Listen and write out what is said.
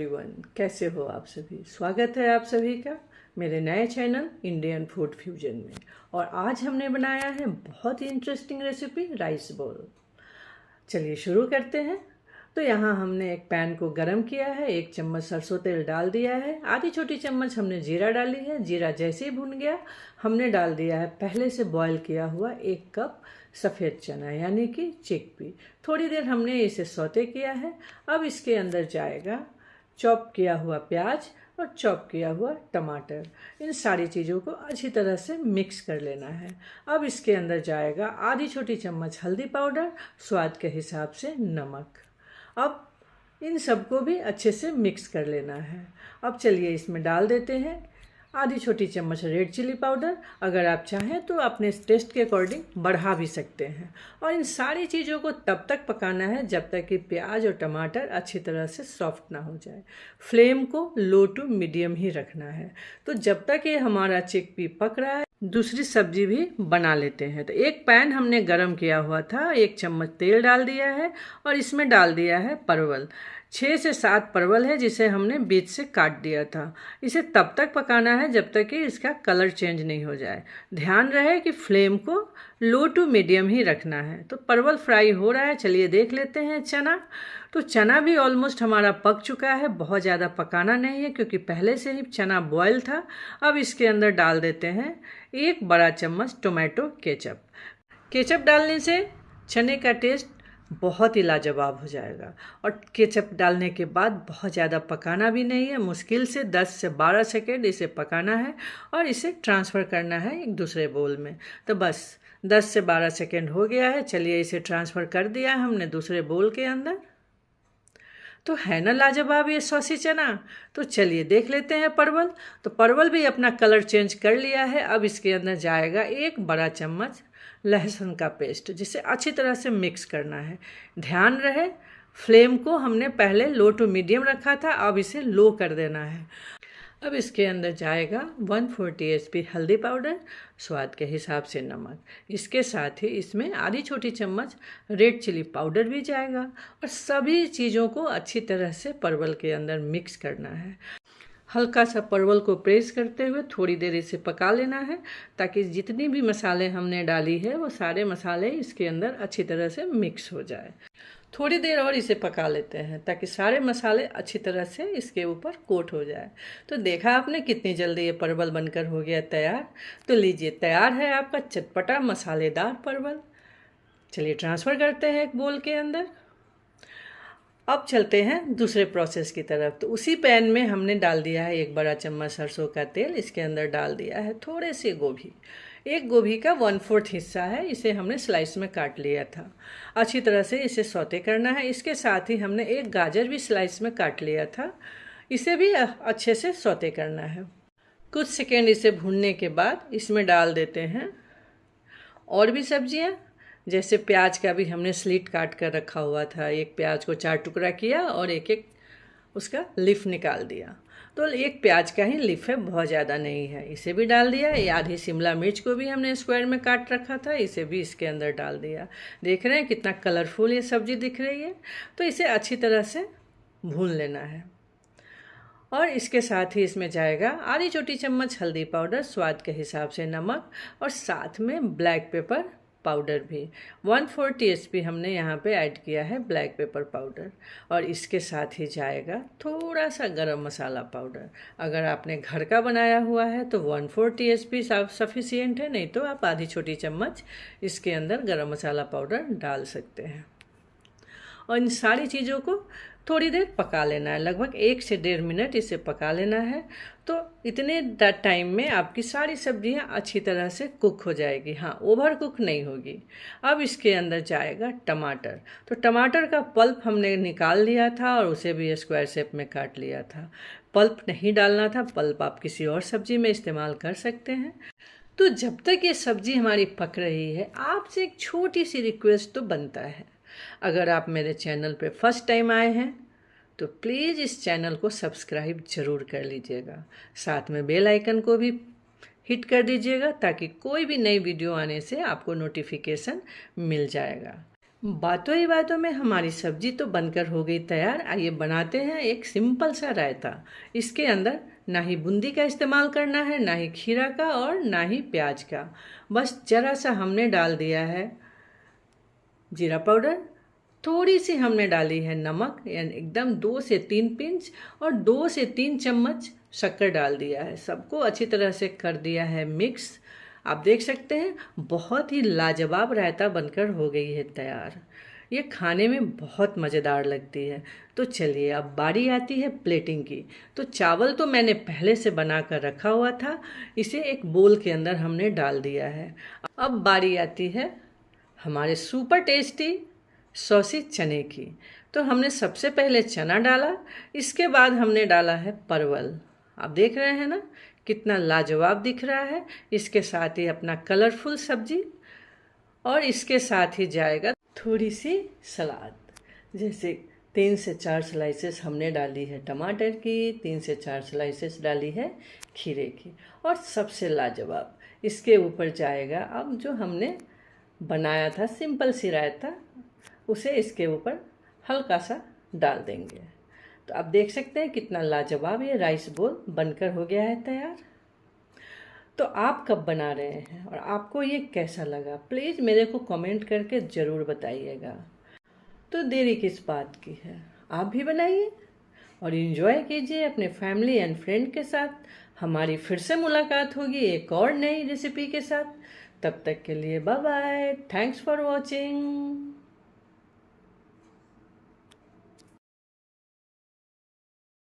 Everyone, कैसे हो आप सभी। स्वागत है आप सभी का मेरे नए चैनल इंडियन फूड फ्यूजन में। और आज हमने बनाया है बहुत ही इंटरेस्टिंग रेसिपी राइस बॉल। चलिए शुरू करते हैं। तो यहाँ हमने एक पैन को गरम किया है, 1 चम्मच सरसों तेल डाल दिया है, आधी छोटी चम्मच हमने जीरा डाली है। जीरा जैसे ही भुन गया हमने डाल दिया है पहले से बॉईल किया हुआ 1 कप सफ़ेद चना यानी कि चिकपी। थोड़ी देर हमने इसे सौते किया है। अब इसके अंदर जाएगा चॉप किया हुआ प्याज और चॉप किया हुआ टमाटर। इन सारी चीज़ों को अच्छी तरह से मिक्स कर लेना है। अब इसके अंदर जाएगा आधी छोटी चम्मच हल्दी पाउडर, स्वाद के हिसाब से नमक। अब इन सबको भी अच्छे से मिक्स कर लेना है। अब चलिए इसमें डाल देते हैं आधी छोटी चम्मच रेड चिली पाउडर। अगर आप चाहें तो अपने टेस्ट के अकॉर्डिंग बढ़ा भी सकते हैं। और इन सारी चीज़ों को तब तक पकाना है जब तक कि प्याज और टमाटर अच्छी तरह से सॉफ्ट ना हो जाए। फ्लेम को लो टू मीडियम ही रखना है। तो जब तक ये हमारा चिकपी पक रहा है दूसरी सब्जी भी बना लेते हैं। तो एक पैन हमने गरम किया हुआ था, 1 चम्मच तेल डाल दिया है और इसमें डाल दिया है परवल। 6 से 7 परवल है जिसे हमने बीच से काट दिया था। इसे तब तक पकाना है जब तक कि इसका कलर चेंज नहीं हो जाए। ध्यान रहे कि फ्लेम को लो टू मीडियम ही रखना है। तो परवल फ्राई हो रहा है, चलिए देख लेते हैं चना। तो चना भी ऑलमोस्ट हमारा पक चुका है, बहुत ज़्यादा पकाना नहीं है क्योंकि पहले से ही चना बॉयल था। अब इसके अंदर डाल देते हैं 1 बड़ा चम्मच टोमेटो केचप। केचप डालने से चने का टेस्ट बहुत ही लाजवाब हो जाएगा। और केचप डालने के बाद बहुत ज़्यादा पकाना भी नहीं है, मुश्किल से 10 से 12 सेकेंड इसे पकाना है और इसे ट्रांसफ़र करना है एक दूसरे बोल में। तो बस 10 से 12 सेकेंड हो गया है। चलिए इसे ट्रांसफ़र कर दिया है हमने दूसरे बोल के अंदर। तो है ना लाजवाब ये सॉसी चना। तो चलिए देख लेते हैं परवल। तो परवल भी अपना कलर चेंज कर लिया है। अब इसके अंदर जाएगा 1 बड़ा चम्मच लहसुन का पेस्ट, जिसे अच्छी तरह से मिक्स करना है। ध्यान रहे फ्लेम को हमने पहले लो टू मीडियम रखा था, अब इसे लो कर देना है। अब इसके अंदर जाएगा 1/4 टीस्पून हल्दी पाउडर, स्वाद के हिसाब से नमक। इसके साथ ही इसमें आधी छोटी चम्मच रेड चिली पाउडर भी जाएगा। और सभी चीज़ों को अच्छी तरह से परवल के अंदर मिक्स करना है। हल्का सा परवल को प्रेस करते हुए थोड़ी देर इसे पका लेना है ताकि जितनी भी मसाले हमने डाली है वो सारे मसाले इसके अंदर अच्छी तरह से मिक्स हो जाए। थोड़ी देर और इसे पका लेते हैं ताकि सारे मसाले अच्छी तरह से इसके ऊपर कोट हो जाए। तो देखा आपने कितनी जल्दी ये परवल बनकर हो गया तैयार। तो लीजिए तैयार है आपका चटपटा मसालेदार परवल। चलिए ट्रांसफ़र करते हैं एक बोल के अंदर। अब चलते हैं दूसरे प्रोसेस की तरफ। तो उसी पैन में हमने डाल दिया है 1 बड़ा चम्मच सरसों का तेल। इसके अंदर डाल दिया है थोड़े से गोभी। एक गोभी का 1/4 हिस्सा है, इसे हमने स्लाइस में काट लिया था। अच्छी तरह से इसे सौते करना है। इसके साथ ही हमने 1 गाजर भी स्लाइस में काट लिया था, इसे भी अच्छे से सौते करना है। कुछ सेकेंड इसे भूनने के बाद इसमें डाल देते हैं और भी सब्जियां। जैसे प्याज का भी हमने स्लिट काट कर रखा हुआ था, एक प्याज को 4 टुकड़ा किया और एक एक उसका लीफ निकाल दिया। तो एक प्याज का ही लीफ है, बहुत ज़्यादा नहीं है, इसे भी डाल दिया। ये आधी शिमला मिर्च को भी हमने स्क्वायर में काट रखा था, इसे भी इसके अंदर डाल दिया। देख रहे हैं कितना कलरफुल ये सब्ज़ी दिख रही है। तो इसे अच्छी तरह से भून लेना है। और इसके साथ ही इसमें जाएगा आधी छोटी चम्मच हल्दी पाउडर, स्वाद के हिसाब से नमक और साथ में ब्लैक पेपर पाउडर भी 1/4 टीस्पून हमने यहाँ पे ऐड किया है ब्लैक पेपर पाउडर। और इसके साथ ही जाएगा थोड़ा सा गरम मसाला पाउडर। अगर आपने घर का बनाया हुआ है तो 1/4 टीस्पून सफिशियंट है, नहीं तो आप आधी छोटी चम्मच इसके अंदर गरम मसाला पाउडर डाल सकते हैं। और इन सारी चीज़ों को थोड़ी देर पका लेना है, लगभग 1 से 1.5 मिनट इसे पका लेना है। तो इतने टाइम में आपकी सारी सब्जियां अच्छी तरह से कुक हो जाएगी। हाँ, ओवर कुक नहीं होगी। अब इसके अंदर जाएगा टमाटर। तो टमाटर का पल्प हमने निकाल लिया था और उसे भी स्क्वायर शेप में काट लिया था। पल्प नहीं डालना था, पल्प आप किसी और सब्जी में इस्तेमाल कर सकते हैं। तो जब तक ये सब्जी हमारी पक रही है आपसे एक छोटी सी रिक्वेस्ट तो बनता है। अगर आप मेरे चैनल पे फर्स्ट टाइम आए हैं तो प्लीज़ इस चैनल को सब्सक्राइब ज़रूर कर लीजिएगा। साथ में बेल आइकन को भी हिट कर दीजिएगा ताकि कोई भी नई वीडियो आने से आपको नोटिफिकेशन मिल जाएगा। बातों ही बातों में हमारी सब्जी तो बनकर हो गई तैयार। आइए बनाते हैं एक सिंपल सा रायता। इसके अंदर ना ही बूंदी का इस्तेमाल करना है, ना ही खीरा का और ना ही प्याज का। बस जरा सा हमने डाल दिया है जीरा पाउडर, थोड़ी सी हमने डाली है नमक, यानी एकदम 2 से 3 पिंच, और 2 से 3 चम्मच शक्कर डाल दिया है। सबको अच्छी तरह से कर दिया है मिक्स। आप देख सकते हैं बहुत ही लाजवाब रायता बनकर हो गई है तैयार। ये खाने में बहुत मज़ेदार लगती है। तो चलिए अब बारी आती है प्लेटिंग की। तो चावल तो मैंने पहले से बना कर रखा हुआ था, इसे एक बोल के अंदर हमने डाल दिया है। अब बारी आती है हमारे सुपर टेस्टी सॉसी चने की। तो हमने सबसे पहले चना डाला, इसके बाद हमने डाला है परवल। आप देख रहे हैं ना कितना लाजवाब दिख रहा है। इसके साथ ही अपना कलरफुल सब्जी, और इसके साथ ही जाएगा थोड़ी सी सलाद। जैसे 3 से 4 स्लाइसेस हमने डाली है टमाटर की, 3 से 4 स्लाइसेस डाली है खीरे की, और सबसे लाजवाब इसके ऊपर जाएगा अब जो हमने बनाया था सिंपल सी रायता, उसे इसके ऊपर हल्का सा डाल देंगे। तो आप देख सकते हैं कितना लाजवाब ये राइस बोल बनकर हो गया है तैयार। तो आप कब बना रहे हैं और आपको ये कैसा लगा, प्लीज़ मेरे को कमेंट करके ज़रूर बताइएगा। तो देरी किस बात की है, आप भी बनाइए और इन्जॉय कीजिए अपने फैमिली एंड फ्रेंड के साथ। हमारी फिर से मुलाकात होगी एक और नई रेसिपी के साथ। तब तक के लिए bye bye, thanks for watching.